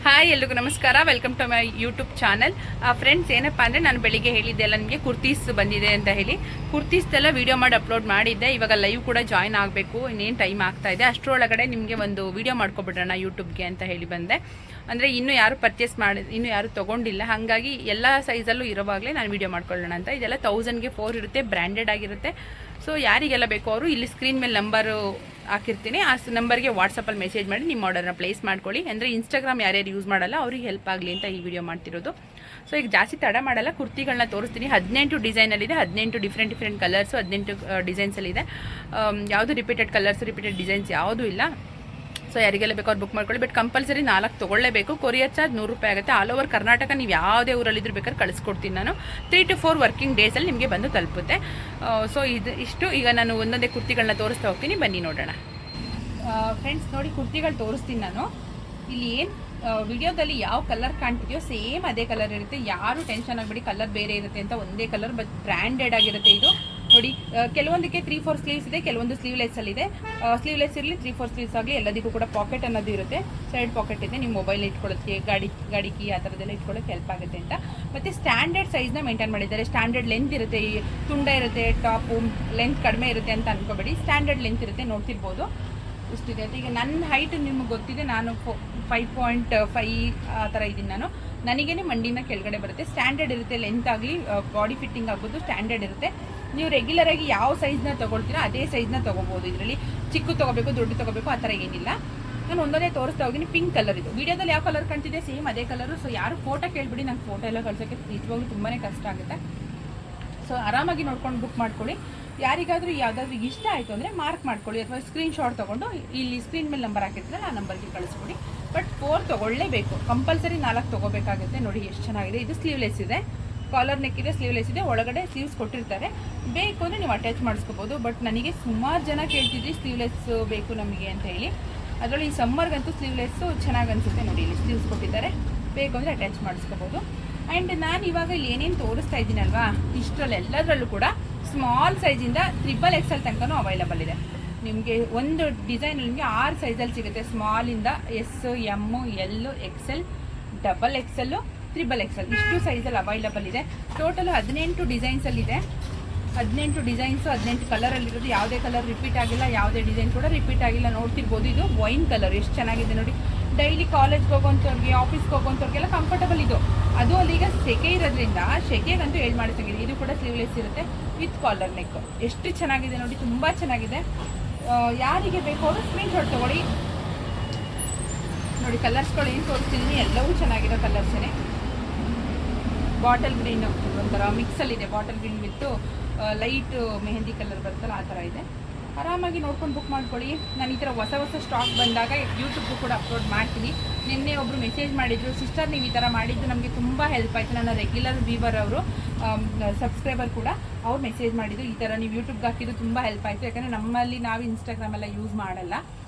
Hi ಎಲ್ರಿಗೂ ನಮಸ್ಕಾರ. Welcome to my YouTube channel. Friends, ಏನಪ್ಪ ಅಂದರೆ ನಾನು ಬೆಳಿಗ್ಗೆ ಹೇಳಿದ್ದೆ ಅಲ್ಲ ನಿಮಗೆ ಕುರ್ತೀಸ್ ಬಂದಿದೆ ಅಂತ ಹೇಳಿ. ಕುರ್ತೀಸ್ದೆಲ್ಲ ವೀಡಿಯೋ ಮಾಡಿ ಅಪ್ಲೋಡ್ ಮಾಡಿದ್ದೆ. ಇವಾಗ ಲೈವ್ ಕೂಡ ಜಾಯ್ನ್ ಆಗಬೇಕು, ಇನ್ನೇನು ಟೈಮ್ ಆಗ್ತಾ ಇದೆ. ಅಷ್ಟರೊಳಗಡೆ ನಿಮಗೆ ಒಂದು ವೀಡಿಯೋ ಮಾಡ್ಕೊಬಿಡೋಣ ಯೂಟ್ಯೂಬ್ಗೆ ಅಂತ ಹೇಳಿ ಬಂದೆ. ಅಂದರೆ ಇನ್ನೂ ಯಾರು ಪರ್ಚೇಸ್ ಇನ್ನೂ ಯಾರು ತೊಗೊಂಡಿಲ್ಲ, ಹಾಗಾಗಿ ಎಲ್ಲ ಸೈಜಲ್ಲೂ ಇರೋವಾಗಲೇ ನಾನು ವೀಡಿಯೋ ಮಾಡ್ಕೊಳ್ಳೋಣ ಅಂತ. ಇದೆಲ್ಲ 1000ಗೆ 4 ಇರುತ್ತೆ, ಬ್ರ್ಯಾಂಡೆಡ್ ಆಗಿರುತ್ತೆ. ಸೊ ಯಾರಿಗೆಲ್ಲ ಬೇಕೋ ಅವರು ಇಲ್ಲಿ ಸ್ಕ್ರೀನ್ ಮೇಲೆ ನಂಬರು ಹಾಕಿರ್ತೀನಿ, ಆ ನಂಬರ್ಗೆ ವಾಟ್ಸಪ್ಪಲ್ಲಿ ಮೆಸೇಜ್ ಮಾಡಿ ನಿಮ್ಮ ಆರ್ಡರ್ನ ಪ್ಲೇಸ್ ಮಾಡ್ಕೊಳ್ಳಿ. ಅಂದರೆ ಇನ್ಸ್ಟಾಗ್ರಾಮ್ ಯಾರ್ಯಾರು ಯೂಸ್ ಮಾಡಲ್ಲ ಅವ್ರಿಗೆ ಹೆಲ್ಪ್ ಆಗಲಿ ಅಂತ ಈ ವಿಡಿಯೋ ಮಾಡ್ತಿರೋದು. ಸೊ ಈಗ ಜಾಸ್ತಿ ತಡ ಮಾಡಲ್ಲ, ಕುರ್ತಿಗಳನ್ನ ತೋರಿಸ್ತೀನಿ. 18 ಡಿಸೈನಲ್ಲಿದೆ, 18 ಡಿಫ್ರೆಂಟ್ ಕಲರ್ಸು, 18 ಡಿಸೈನ್ಸಲ್ಲಿದೆ. ಯಾವುದು ರಿಪೀಟೆಡ್ ಕಲರ್ಸು, ರಿಪೀಟೆಡ್ ಡಿಸೈನ್ಸ್ ಯಾವುದೂ ಇಲ್ಲ. ಸೊ ಯಾರಿಗೆಲ್ಲ ಬೇಕು ಅವ್ರು ಬುಕ್ ಮಾಡ್ಕೊಳ್ಳಿ. But compulsory 4 ತೊಗೊಳ್ಳೇಬೇಕು. ಕೊರಿಯರ್ ಚಾರ್ಜ್ 100 ರೂಪಾಯಿ ಆಗುತ್ತೆ. ಆಲ್ ಓವರ್ ಕರ್ನಾಟಕ ನೀವು ಯಾವುದೇ ಊರಲ್ಲಿದ್ದರೂ ಬೇಕಾದ್ರೆ ಕಳಿಸ್ಕೊಡ್ತೀನಿ ನಾನು. 3 to 4 ವರ್ಕಿಂಗ್ ಡೇಸಲ್ಲಿ ನಿಮಗೆ ಬಂದು ತಲುಪುತ್ತೆ. ಸೊ ಇಷ್ಟು ಈಗ ನಾನು ಒಂದೊಂದೇ ಕುರ್ತಿಗಳನ್ನ ತೋರಿಸ್ತಾ ಹೋಗ್ತೀನಿ, ಬನ್ನಿ ನೋಡೋಣ. ಫ್ರೆಂಡ್ಸ್ ನೋಡಿ, ಕುರ್ತಿಗಳು ತೋರಿಸ್ತೀನಿ ನಾನು. ಇಲ್ಲಿ ಏನು ವಿಡಿಯೋದಲ್ಲಿ ಯಾವ ಕಲರ್ ಕಾಣ್ತಿದೆಯೋ ಸೇಮ್ ಅದೇ ಕಲರ್ ಇರುತ್ತೆ. ಯಾರು ಟೆನ್ಷನ್ ಆಗಬೇಡಿ, ಕಲರ್ ಬೇರೆ ಇರುತ್ತೆ ಅಂತ. ಒಂದೇ ಕಲರ್, ಬಟ್ ಬ್ರ್ಯಾಂಡೆಡ್ ಆಗಿರುತ್ತೆ ಇದು. ನೋಡಿ, ಕೆಲವೊಂದಕ್ಕೆ 3-4 ಸ್ಲೀವ್ಸ್ ಇದೆ, ಕೆಲವೊಂದು ಸ್ಲೀವ್ಲೆಸ್ಸಲ್ಲಿದೆ. ಸ್ಲೀವ್ಲೆಸ್ ಇರಲಿ 3-4 ಸ್ಲೀವ್ಸ್ ಆಗಲಿ, ಎಲ್ಲದಕ್ಕೂ ಕೂಡ ಪಾಕೆಟ್ ಅನ್ನೋದು ಇರುತ್ತೆ. ಸೈಡ್ ಪಾಕೆಟ್ ಇದೆ, ನಿಮ್ಮ ಮೊಬೈಲ್ ಇಟ್ಕೊಳ್ಳೋಕ್ಕೆ, ಗಾಡಿ ಕೀ ಆ ಥರದ್ದೆಲ್ಲ ಇಟ್ಕೊಳ್ಳೋಕ್ಕೆ ಹೆಲ್ಪ್ ಆಗುತ್ತೆ ಅಂತ. ಮತ್ತು ಸ್ಟ್ಯಾಂಡರ್ಡ್ ಸೈಜ್ನ ಮೇಂಟೈನ್ ಮಾಡಿದ್ದಾರೆ. ಸ್ಟ್ಯಾಂಡರ್ಡ್ ಲೆಂತ್ ಇರುತ್ತೆ, ಈ ತುಂಡ ಇರುತ್ತೆ, ಟಾಪು ಲೆಂತ್ ಕಡಿಮೆ ಇರುತ್ತೆ ಅಂತ ಅನ್ಕೋಬೇಡಿ. ಸ್ಟ್ಯಾಂಡರ್ಡ್ ಲೆಂತ್ ಇರುತ್ತೆ, ನೋಡ್ತಿರ್ಬೋದು ಇಷ್ಟಿದೆ ಅಂತ. ಈಗ ನನ್ನ ಹೈಟ್ ನಿಮಗೆ ಗೊತ್ತಿದೆ, ನಾನು 5.5 ಆ ಥರ ಇದ್ದೀನಿ ನಾನು. ನನಗೇನೆ ಮಂಡಿನ ಕೆಳಗಡೆ ಬರುತ್ತೆ. ಸ್ಟ್ಯಾಂಡರ್ಡ್ ಇರುತ್ತೆ, ಲೆಂತ್ ಆಗಲಿ ಬಾಡಿ ಫಿಟ್ಟಿಂಗ್ ಆಗ್ಬೋದು, ಸ್ಟ್ಯಾಂಡರ್ಡ್ ಇರುತ್ತೆ. ನೀವು ರೆಗ್ಯುಲರಾಗಿ ಯಾವ ಸೈಜ್ನ ತೊಗೊಳ್ತೀರೋ ಅದೇ ಸೈಜ್ನ ತೊಗೋಬೋದು. ಇದರಲ್ಲಿ ಚಿಕ್ಕ ತೊಗೋಬೇಕು, ದೊಡ್ಡ ತೊಗೋಬೇಕು ಆ ಥರ ಏನಿಲ್ಲ. ನಾನು ಒಂದೊಂದೇ ತೋರಿಸ್ತಾ ಹೋಗಿನಿ. ಪಿಂಕ್ ಕಲರ್ ಇದು. ವಿಡಿಯೋದಲ್ಲಿ ಯಾವ ಕಲರ್ ಕಾಣ್ತಿದೆ ಸೇಮ್ ಅದೇ ಕಲರು. ಸೊ ಯಾರು ಫೋಟೋ ಕೇಳ್ಬಿಡಿ, ನಂಗೆ ಫೋಟೋ ಎಲ್ಲ ಕಳ್ಸೋಕ್ಕೆ ನಿಜವಾಗ್ಲೂ ತುಂಬಾ ಕಷ್ಟ ಆಗುತ್ತೆ. ಸೊ ಆರಾಮಾಗಿ ನೋಡ್ಕೊಂಡು ಬುಕ್ ಮಾಡ್ಕೊಳ್ಳಿ. ಯಾರಿಗಾದರೂ ಯಾವುದಾದ್ರೂ ಇಷ್ಟ ಆಯಿತು ಅಂದರೆ ಮಾರ್ಕ್ ಮಾಡ್ಕೊಳ್ಳಿ, ಅಥವಾ ಸ್ಕ್ರೀನ್ಶಾಟ್ ತೊಗೊಂಡು ಇಲ್ಲಿ ಸ್ಕ್ರೀನ್ ಮೇಲೆ ನಂಬರ್ ಹಾಕಿರ್ತಾರೆ ಆ ನಂಬರ್ಗೆ ಕಳಿಸ್ಕೊಡಿ. ಬಟ್ 4 ತೊಗೊಳ್ಳೇಬೇಕು, ಕಂಪಲ್ಸರಿ 4 ತೊಗೋಬೇಕಾಗುತ್ತೆ. ನೋಡಿ ಎಷ್ಟು ಚೆನ್ನಾಗಿದೆ. ಇದು ಸ್ಲೀವ್ಲೆಸ್ ಇದೆ, ಕಾಲರ್ ನೆಕ್ ಇದೆ, ಸ್ಲೀವ್ಲೆಸ್ ಇದೆ, ಒಳಗಡೆ ಸ್ಲೀವ್ಸ್ ಕೊಟ್ಟಿರ್ತಾರೆ. ಬೇಕು ಅಂದರೆ ನೀವು ಅಟ್ಯಾಚ್ ಮಾಡಿಸ್ಕೋಬೋದು. ಬಟ್ ನನಗೆ ಸುಮಾರು ಜನ ಕೇಳ್ತಿದ್ರಿ ಸ್ಲೀವ್ಲೆಸ್ ಬೇಕು ನಮಗೆ ಅಂತ ಹೇಳಿ. ಅದರಲ್ಲಿ ಈ ಸಮ್ಮರ್ಗಂತೂ ಸ್ಲೀವ್ಲೆಸ್ಸು ಚೆನ್ನಾಗಿ ಅನಿಸುತ್ತೆ. ನೋಡಿ, ಇಲ್ಲಿ ಸ್ಲೀವ್ಸ್ ಕೊಟ್ಟಿದ್ದಾರೆ, ಬೇಕು ಅಂದರೆ ಅಟ್ಯಾಚ್ ಮಾಡಿಸ್ಕೋಬೋದು. ಆ್ಯಂಡ್ ನಾನು ಇವಾಗ ಇಲ್ಲಿ ಏನೇನು ತೋರಿಸ್ತಾ ಇದ್ದೀನಲ್ವಾ, ಇಷ್ಟರಲ್ಲಿ ಎಲ್ಲದರಲ್ಲೂ ಕೂಡ ಸ್ಮಾಲ್ ಸೈಜಿಂದ XXL ತನಕನೂ ಅವೈಲಬಲ್ ಇದೆ. ನಿಮಗೆ ಒಂದು ಡಿಸೈನಲ್ಲಿ ನಿಮಗೆ 6 ಸೈಜಲ್ಲಿ ಸಿಗುತ್ತೆ. ಸ್ಮಾಲಿಂದ S, M, L, XL, XXL, XXL ಇಷ್ಟು ಸೈಜಲ್ಲಿ ಅವೈಲಬಲ್ ಇದೆ. ಟೋಟಲು 18 ಡಿಸೈನ್ಸಲ್ಲಿದೆ. 18 ಡಿಸೈನ್ಸು, 18 ಕಲರಲ್ಲಿರೋದು. ಯಾವುದೇ ಕಲರ್ ರಿಪೀಟ್ ಆಗಿಲ್ಲ, ಯಾವುದೇ ಡಿಸೈನ್ ಕೂಡ ರಿಪೀಟ್ ಆಗಿಲ್ಲ. ನೋಡ್ತಿರ್ಬೋದು, ಇದು ವೈನ್ ಕಲರ್ ಎಷ್ಟು ಚೆನ್ನಾಗಿದೆ ನೋಡಿ. ಡೈಲಿ ಕಾಲೇಜ್ಗೆ ಹೋಗೋಂಥವ್ರಿಗೆ, ಆಫೀಸ್ಗೆ ಹೋಗೋಂಥವ್ರಿಗೆಲ್ಲ ಕಂಫರ್ಟಬಲ್ ಇದು. ಅದು ಅಲ್ಲಿ ಈಗ ಸೆಕೆ ಇರೋದ್ರಿಂದ ಸೆಕೆಗಂತೂ ಹೇಳಿ ಮಾಡಿಸಿದೆ. ಇದು ಕೂಡ ಸ್ಲೀವ್ಲೆಸ್ ಇರುತ್ತೆ ವಿತ್ ಕಾಲರ್ ನೆಕ್. ಎಷ್ಟು ಚೆನ್ನಾಗಿದೆ ನೋಡಿ, ತುಂಬ ಚೆನ್ನಾಗಿದೆ. ಯಾರಿಗೆ ಬೇಕೋ ಅವರು ಸ್ಕ್ರೀನ್ಶಾಟ್ ತೊಗೊಳ್ಳಿ. ನೋಡಿ, ಕಲರ್ಸ್ಗಳು ಏನು ತೋರಿಸ್ತಿದ್ದೀನಿ ಎಲ್ಲವೂ ಚೆನ್ನಾಗಿರೋ ಕಲರ್ಸೇ. ಬಾಟಲ್ ಗ್ರೀನ್ ಒಂಥರ ಮಿಕ್ಸಲ್ಲಿದೆ. ಬಾಟಲ್ ಗ್ರೀನ್ ವಿತ್ತು ಲೈಟ್ ಮೆಹಂದಿ ಕಲರ್ ಬರುತ್ತಲ್ಲ ಆ ಥರ ಇದೆ. ಆರಾಮಾಗಿ ನೋಡ್ಕೊಂಡು ಬುಕ್ ಮಾಡ್ಕೊಳ್ಳಿ. ನಾನು ಈ ಥರ ಹೊಸ ಸ್ಟಾಕ್ ಬಂದಾಗ ಯೂಟ್ಯೂಬ್ಗೂ ಕೂಡ ಅಪ್ಲೋಡ್ ಮಾಡ್ತೀನಿ. ನಿನ್ನೆ ಒಬ್ಬರು ಮೆಸೇಜ್ ಮಾಡಿದರು, ಸಿಸ್ಟರ್ ನೀವು ಈ ಥರ ಮಾಡಿದ್ದು ನಮಗೆ ತುಂಬ ಹೆಲ್ಪ್ ಆಯಿತು. ನನ್ನ ರೆಗ್ಯುಲರ್ ವ್ಯೂವರ್ ಅವರು, ಸಬ್ಸ್ಕ್ರೈಬರ್ ಕೂಡ, ಅವ್ರು ಮೆಸೇಜ್ ಮಾಡಿದ್ದು ಈ ಥರ ನೀವು ಯೂಟ್ಯೂಬ್ಗೆ ಹಾಕಿದ್ದು ತುಂಬ ಹೆಲ್ಪ್ ಆಯಿತು. ಯಾಕಂದರೆ ನಮ್ಮಲ್ಲಿ ನಾವು ಇನ್ಸ್ಟಾಗ್ರಾಮೆಲ್ಲ ಯೂಸ್ ಮಾಡಲ್ಲ,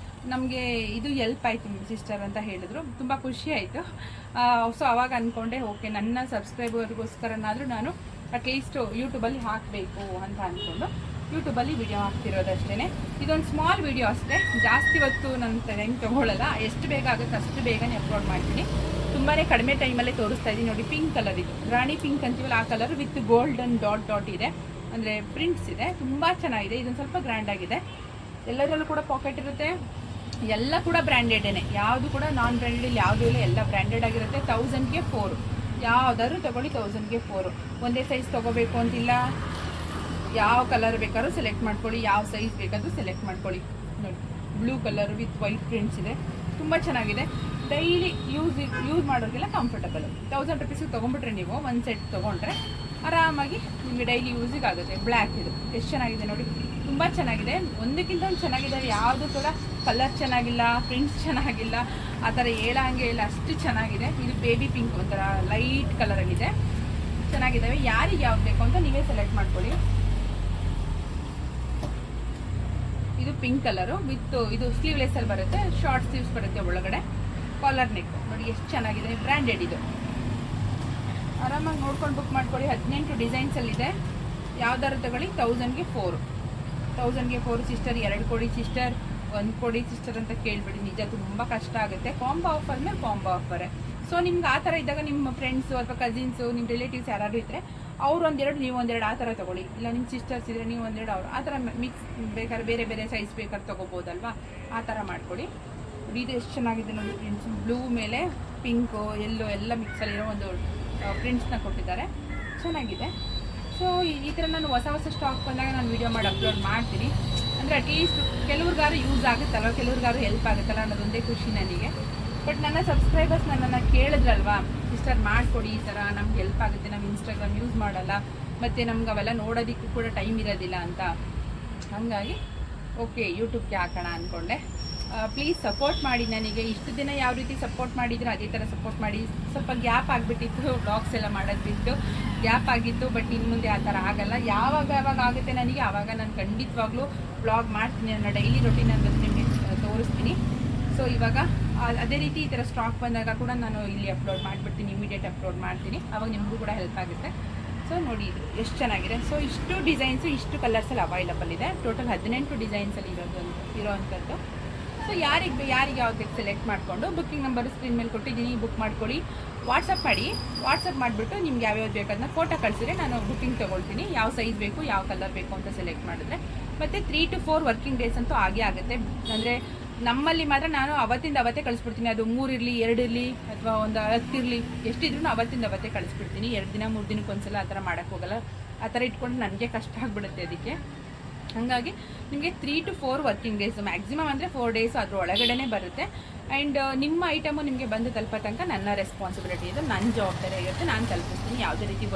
ನಮಗೆ ಇದು ಹೆಲ್ಪ್ ಆಯಿತು ಸಿಸ್ಟರ್ ಅಂತ ಹೇಳಿದ್ರು. ತುಂಬ ಖುಷಿ ಆಯಿತು. ಸೊ ಅವಾಗ ಅಂದ್ಕೊಂಡೆ, ಓಕೆ ನನ್ನ ಸಬ್ಸ್ಕ್ರೈಬರ್ಗೋಸ್ಕರನಾದರೂ ನಾನು ಅಟ್ಲೀಸ್ಟ್ ಯೂಟ್ಯೂಬಲ್ಲಿ ಹಾಕಬೇಕು ಅಂತ ಅಂದ್ಕೊಂಡು ಯೂಟ್ಯೂಬಲ್ಲಿ ವಿಡಿಯೋ ಹಾಕ್ತಿರೋದಷ್ಟೇ. ಇದೊಂದು ಸ್ಮಾಲ್ ವಿಡಿಯೋ ಅಷ್ಟೇ, ಜಾಸ್ತಿ ಹೊತ್ತು ನನ್ನ ಟೈಮ್ ತೊಗೊಳ್ಳಲ್ಲ. ಎಷ್ಟು ಬೇಗ ಆಗುತ್ತೆ ಅಷ್ಟು ಬೇಗನೆ ಅಪ್ಲೋಡ್ ಮಾಡ್ತೀನಿ. ತುಂಬಾ ಕಡಿಮೆ ಟೈಮಲ್ಲೇ ತೋರಿಸ್ತಾ ಇದ್ದೀನಿ. ನೋಡಿ, ಪಿಂಕ್ ಕಲರ್ ಇದು, ರಾಣಿ ಪಿಂಕ್ ಅಂತೀವಲ್ಲ ಆ ಕಲರ್ ವಿತ್ ಗೋಲ್ಡನ್ ಡಾಟ್ ಇದೆ, ಅಂದರೆ ಪ್ರಿಂಟ್ಸ್ ಇದೆ. ತುಂಬ ಚೆನ್ನಾಗಿದೆ. ಇದೊಂದು ಸ್ವಲ್ಪ ಗ್ರ್ಯಾಂಡ್ ಆಗಿದೆ. ಎಲ್ಲದರಲ್ಲೂ ಕೂಡ ಪಾಕೆಟ್ ಇರುತ್ತೆ. ಎಲ್ಲ ಕೂಡ ಬ್ರ್ಯಾಂಡೆಡೇ, ಯಾವುದು ಕೂಡ ನಾನ್ ಬ್ರ್ಯಾಂಡೆಡ್ ಯಾವುದೂ ಇಲ್ಲ, ಎಲ್ಲ ಬ್ರ್ಯಾಂಡೆಡ್ ಆಗಿರುತ್ತೆ. 1000ಗೆ 4 ಯಾವುದಾದ್ರೂ ತೊಗೊಳ್ಳಿ. 1000ಗೆ 4 ಒಂದೇ ಸೈಜ್ ತೊಗೋಬೇಕು ಅಂತಿಲ್ಲ. ಯಾವ ಕಲರ್ ಬೇಕಾದ್ರೂ ಸೆಲೆಕ್ಟ್ ಮಾಡ್ಕೊಳ್ಳಿ, ಯಾವ ಸೈಜ್ ಬೇಕಾದರೂ ಸೆಲೆಕ್ಟ್ ಮಾಡ್ಕೊಳ್ಳಿ. ನೋಡಿ, blue colour with white prints ಇದೆ, ತುಂಬ ಚೆನ್ನಾಗಿದೆ. ಡೈಲಿ ಯೂಸ್ ಮಾಡೋರಿಗೆಲ್ಲ ಕಂಫರ್ಟಬಲ್. 1000 ರುಪೀಸಿಗೆ ತೊಗೊಂಡ್ಬಿಟ್ರೆ ನೀವು ಒಂದು ಸೆಟ್ ತೊಗೊಂಡ್ರೆ ಆರಾಮಾಗಿ ನಿಮಗೆ ಡೈಲಿ ಯೂಸಿಗೆ ಆಗುತ್ತೆ. ಬ್ಲ್ಯಾಕ್ ಇದು ಎಷ್ಟು ಚೆನ್ನಾಗಿದೆ ನೋಡಿ, ತುಂಬ ಚೆನ್ನಾಗಿದೆ. ಒಂದಕ್ಕಿಂತ ಒಂದು ಚೆನ್ನಾಗಿದೆ. ಯಾವುದು ಕೂಡ ಕಲರ್ ಚೆನ್ನಾಗಿಲ್ಲ, ಪ್ರಿಂಟ್ಸ್ ಚೆನ್ನಾಗಿಲ್ಲ ಆ ಥರ ಹೇಳಂಗೆ ಇಲ್ಲ, ಅಷ್ಟು ಚೆನ್ನಾಗಿದೆ. ಇದು ಬೇಬಿ ಪಿಂಕ್ ಒಂಥರ ಲೈಟ್ ಕಲರಲ್ಲಿದೆ, ಚೆನ್ನಾಗಿದ್ದಾವೆ. ಯಾರಿಗೆ ಯಾವ್ದು ಬೇಕು ಅಂತ ನೀವೇ ಸೆಲೆಕ್ಟ್ ಮಾಡ್ಕೊಳ್ಳಿ. ಇದು ಪಿಂಕ್ ಕಲರು ವಿತ್ ಇದು ಸ್ಲೀವ್ಲೆಸ್ಸಲ್ಲಿ ಬರುತ್ತೆ, ಶಾರ್ಟ್ ಸ್ಲೀವ್ಸ್ ಬರುತ್ತೆ ಒಳಗಡೆ, ಕಾಲರ್ ನೆಕ್. ನೋಡಿ ಎಷ್ಟು ಚೆನ್ನಾಗಿದೆ, ಬ್ರ್ಯಾಂಡೆಡ್ ಇದು. ಆರಾಮಾಗಿ ನೋಡ್ಕೊಂಡು ಬುಕ್ ಮಾಡ್ಕೊಳ್ಳಿ. 18 ಡಿಸೈನ್ಸಲ್ಲಿದೆ. ಯಾವ್ದಾದ್ರು ತಗೊಳ್ಳಿ. 1000ಗೆ 4 ಸಿಸ್ಟರ್ 2 ಕೊಡಿ ಸಿಸ್ಟರ್, ಒಂದು ಕೊಡಿ ಸಿಸ್ಟರ್ ಅಂತ ಕೇಳಿಬಿಡಿ, ನಿಜ ತುಂಬ ಕಷ್ಟ ಆಗುತ್ತೆ. ಕಾಂಬೋ ಆಫರ್ ಮೇಲೆ ಕಾಂಬೋ ಆಫರೇ. ಸೊ ನಿಮ್ಗೆ ಆ ಥರ ಇದ್ದಾಗ ನಿಮ್ಮ ಫ್ರೆಂಡ್ಸು ಅಥವಾ ಕಸಿನ್ಸು, ನಿಮ್ಮ ರಿಲೇಟಿವ್ಸ್ ಯಾರಾದ್ರು ಇದ್ದರೆ ಅವ್ರು ಒಂದೆರಡು ನೀವು ಒಂದೆರಡು ಆ ಥರ ತೊಗೊಳ್ಳಿ. ಇಲ್ಲ ನಿಮ್ಮ ಸಿಸ್ಟರ್ಸ್ ಇದ್ದರೆ ನೀವು ಒಂದೆರಡು ಅವರು ಆ ಥರ ಮಿಕ್ಸ್ ಬೇಕಾದ್ರೆ ಬೇರೆ ಬೇರೆ ಸೈಜ್ ಬೇಕಾದ್ರೆ ತೊಗೋಬೋದಲ್ವಾ, ಆ ಥರ ಮಾಡ್ಕೊಳ್ಳಿ. ಇದು ಎಷ್ಟು ಚೆನ್ನಾಗಿದೆ ನೋಡಿ ಪ್ರಿಂಟ್ಸ್. ಬ್ಲೂ ಮೇಲೆ ಪಿಂಕು ಎಲ್ಲೋ ಎಲ್ಲ ಮಿಕ್ಸಲ್ಲಿರೋ ಒಂದು ಪ್ರಿಂಟ್ಸ್ನ ಕೊಟ್ಟಿದ್ದಾರೆ, ಚೆನ್ನಾಗಿದೆ. ಸೊ ಈ ಥರ ನಾನು ಹೊಸ ಹೊಸ ಸ್ಟಾಕ್ ಬಂದಾಗ ನಾನು ವೀಡಿಯೋ ಮಾಡಿ ಅಪ್ಲೋಡ್ ಮಾಡ್ತೀನಿ. ಅಂದರೆ ಅಟ್ಲೀಸ್ಟ್ ಕೆಲವ್ರಿಗಾರು ಯೂಸ್ ಆಗುತ್ತಲ್ವ, ಕೆಲವ್ರಿಗಾರು ಹೆಲ್ಪ್ ಆಗುತ್ತಲ್ಲ ಅನ್ನೋದೊಂದೇ ಖುಷಿ ನನಗೆ. ಬಟ್ ನನ್ನ ಸಬ್ಸ್ಕ್ರೈಬರ್ಸ್ ನನ್ನನ್ನು ಕೇಳಿದ್ರಲ್ವಾ, ಸಿಸ್ಟರ್ ಮಾಡಿಕೊಡಿ ಈ ಥರ, ನಮ್ಗೆ ಹೆಲ್ಪ್ ಆಗುತ್ತೆ, ನಾವು ಇನ್ಸ್ಟಾಗ್ರಾಮ್ ಯೂಸ್ ಮಾಡಲ್ಲ ಮತ್ತು ನಮ್ಗೆ ಅವೆಲ್ಲ ನೋಡೋದಕ್ಕೂ ಕೂಡ ಟೈಮ್ ಇರೋದಿಲ್ಲ ಅಂತ. ಹಾಗಾಗಿ ಓಕೆ ಯೂಟ್ಯೂಬ್ಗೆ ಹಾಕೋಣ ಅಂದ್ಕೊಂಡೆ. ಪ್ಲೀಸ್ ಸಪೋರ್ಟ್ ಮಾಡಿ ನನಗೆ. ಇಷ್ಟು ದಿನ ಯಾವ ರೀತಿ ಸಪೋರ್ಟ್ ಮಾಡಿದ್ರು ಅದೇ ಥರ ಸಪೋರ್ಟ್ ಮಾಡಿ. ಸ್ವಲ್ಪ ಗ್ಯಾಪ್ ಆಗಿಬಿಟ್ಟಿತ್ತು, ವ್ಲಾಗ್ಸ್ ಎಲ್ಲ ಮಾಡೋದು ಬಿಟ್ಟು ಗ್ಯಾಪ್ ಆಗಿತ್ತು. ಬಟ್ ಇನ್ನು ಮುಂದೆ ಆ ಥರ ಆಗಲ್ಲ. ಯಾವಾಗ ಆಗುತ್ತೆ ನನಗೆ ಆವಾಗ ನಾನು ಖಂಡಿತವಾಗ್ಲೂ ವ್ಲಾಗ್ ಮಾಡ್ತೀನಿ. ನನ್ನ ಡೈಲಿ ರೊಟೀನ್ ಅನ್ನೋದು ನಿಮಗೆ ತೋರಿಸ್ತೀನಿ. ಸೊ ಇವಾಗ ಅದೇ ರೀತಿ ಈ ಥರ ಸ್ಟಾಕ್ ಬಂದಾಗ ಕೂಡ ನಾನು ಇಲ್ಲಿ ಅಪ್ಲೋಡ್ ಮಾಡಿಬಿಡ್ತೀನಿ, ಇಮಿಡಿಯೇಟ್ ಅಪ್ಲೋಡ್ ಮಾಡ್ತೀನಿ. ಆವಾಗ ನಿಮಗೂ ಕೂಡ ಹೆಲ್ಪ್ ಆಗುತ್ತೆ. ಸೊ ನೋಡಿ ಇದು ಎಷ್ಟು ಚೆನ್ನಾಗಿದೆ. ಸೊ ಇಷ್ಟು ಡಿಸೈನ್ಸು ಇಷ್ಟು ಕಲರ್ಸಲ್ಲಿ ಅವೈಲಬಲ್ ಇದೆ. ಟೋಟಲ್ 18 ಡಿಸೈನ್ಸಲ್ಲಿ ಇರೋವಂಥದ್ದು. ಸೊ ಯಾರಿಗೆ ಯಾವ್ದು ಬೇಕು ಸೆಲೆಕ್ಟ್ ಮಾಡಿಕೊಂಡು ಬುಕ್ಕಿಂಗ್ ನಂಬರ್ ಸ್ಕ್ರೀನ್ ಮೇಲೆ ಕೊಟ್ಟಿದ್ದೀನಿ, ಬುಕ್ ಮಾಡ್ಕೊಳ್ಳಿ. ವಾಟ್ಸಪ್ ಮಾಡಿ. ವಾಟ್ಸಪ್ ಮಾಡಿಬಿಟ್ಟು ನಿಮ್ಗೆ ಯಾವ್ಯಾವ್ದು ಬೇಕಾದನ್ನ ಫೋಟೋ ಕಳಿಸಿದ್ರೆ ನಾನು ಬುಕ್ಕಿಂಗ್ ತೊಗೊಳ್ತೀನಿ. ಯಾವ ಸೈಜ್ ಬೇಕು, ಯಾವ ಕಲರ್ ಬೇಕು ಅಂತ ಸೆಲೆಕ್ಟ್ ಮಾಡಿದ್ರೆ. ಮತ್ತು 3 to 4 ವರ್ಕಿಂಗ್ ಡೇಸ್ ಅಂತೂ ಆಗೇ ಆಗುತ್ತೆ. ಅಂದರೆ ನಮ್ಮಲ್ಲಿ ಮಾತ್ರ ನಾನು ಅವತ್ತಿಂದ ಅವತ್ತೇ ಕಳಿಸ್ಬಿಡ್ತೀನಿ. ಅದು 3 ಇರಲಿ 2 ಇರಲಿ ಅಥವಾ ಒಂದು 10 ಇರಲಿ, ಎಷ್ಟಿದ್ರೂ ಅವತ್ತಿಂದ ಅವತ್ತೇ ಕಳಿಸ್ಬಿಡ್ತೀನಿ. 2 ದಿನ 3 ದಿನಕ್ಕೆ ಒಂದ್ಸಲ ಆ ಥರ ಮಾಡೋಕ್ಕೋಗಲ್ಲ. ಆ ಥರ ಇಟ್ಕೊಂಡು ನನಗೆ ಕಷ್ಟ ಆಗಿಬಿಡುತ್ತೆ ಅದಕ್ಕೆ. ಹಾಗಾಗಿ ನಿಮಗೆ 3 to 4 ವರ್ಕಿಂಗ್ ಡೇಸ್, ಮ್ಯಾಕ್ಸಿಮಮ್ ಅಂದರೆ 4 ಡೇಸ್ ಅದ್ರ ಒಳಗಡೆ ಬರುತ್ತೆ. ಆ್ಯಂಡ್ ನಿಮ್ಮ ಐಟಮು ನಿಮಗೆ ಬಂದು ತಲುಪೋ ತನಕ ನನ್ನ ರೆಸ್ಪಾನ್ಸಿಬಿಲಿಟಿ ಇದೆ, ನನ್ನ ಜವಾಬ್ದಾರಿ ಆಗಿರುತ್ತೆ. ನಾನು ತಲುಪಿಸ್ತೀನಿ. ಯಾವುದೇ ರೀತಿ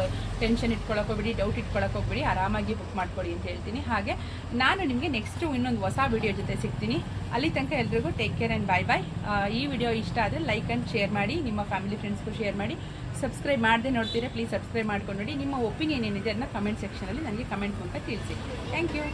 ಟೆನ್ಷನ್ ಇಟ್ಕೊಳ್ಳೋಕೋಗ್ಬಿಡಿ, ಡೌಟ್ ಇಟ್ಕೊಳ್ಳೋಕೋಗ್ಬಿಡಿ, ಆರಾಮಾಗಿ ಬುಕ್ ಮಾಡ್ಕೊಡಿ ಅಂತ ಹೇಳ್ತೀನಿ. ಹಾಗೆ ನಾನು ನಿಮಗೆ ನೆಕ್ಸ್ಟು ಇನ್ನೊಂದು ಹೊಸ ವಿಡಿಯೋ ಜೊತೆ ಸಿಗ್ತೀನಿ. ಅಲ್ಲಿ ತನಕ ಎಲ್ರಿಗೂ ಟೇಕ್ ಕೇರ್ ಆ್ಯಂಡ್ ಬಾಯ್ ಬಾಯ್. ಈ ವಿಡಿಯೋ ಇಷ್ಟ ಆದರೆ ಲೈಕ್ ಆ್ಯಂಡ್ ಶೇರ್ ಮಾಡಿ, ನಿಮ್ಮ ಫ್ಯಾಮಿಲಿ ಫ್ರೆಂಡ್ಸ್ಗೂ ಶೇರ್ ಮಾಡಿ. ಸಬ್ಸ್ಕ್ರೈಬ್ ಮಾಡದೆ ನೋಡ್ತೀರಾ, ಪ್ಲೀಸ್ ಸಬ್ಸ್ಕ್ರೈಬ್ ಮಾಡ್ಕೊಂಡು ನೋಡಿ. ನಿಮ್ಮ ಒಪಿನಿಯನ್ ಏನಿದೆ ಅದನ್ನ ಕಮೆಂಟ್ ಸೆಕ್ಷನಲ್ಲಿ ನನಗೆ ಕಮೆಂಟ್ ಮೂಲಕ ತಿಳಿಸಿ. Thank you.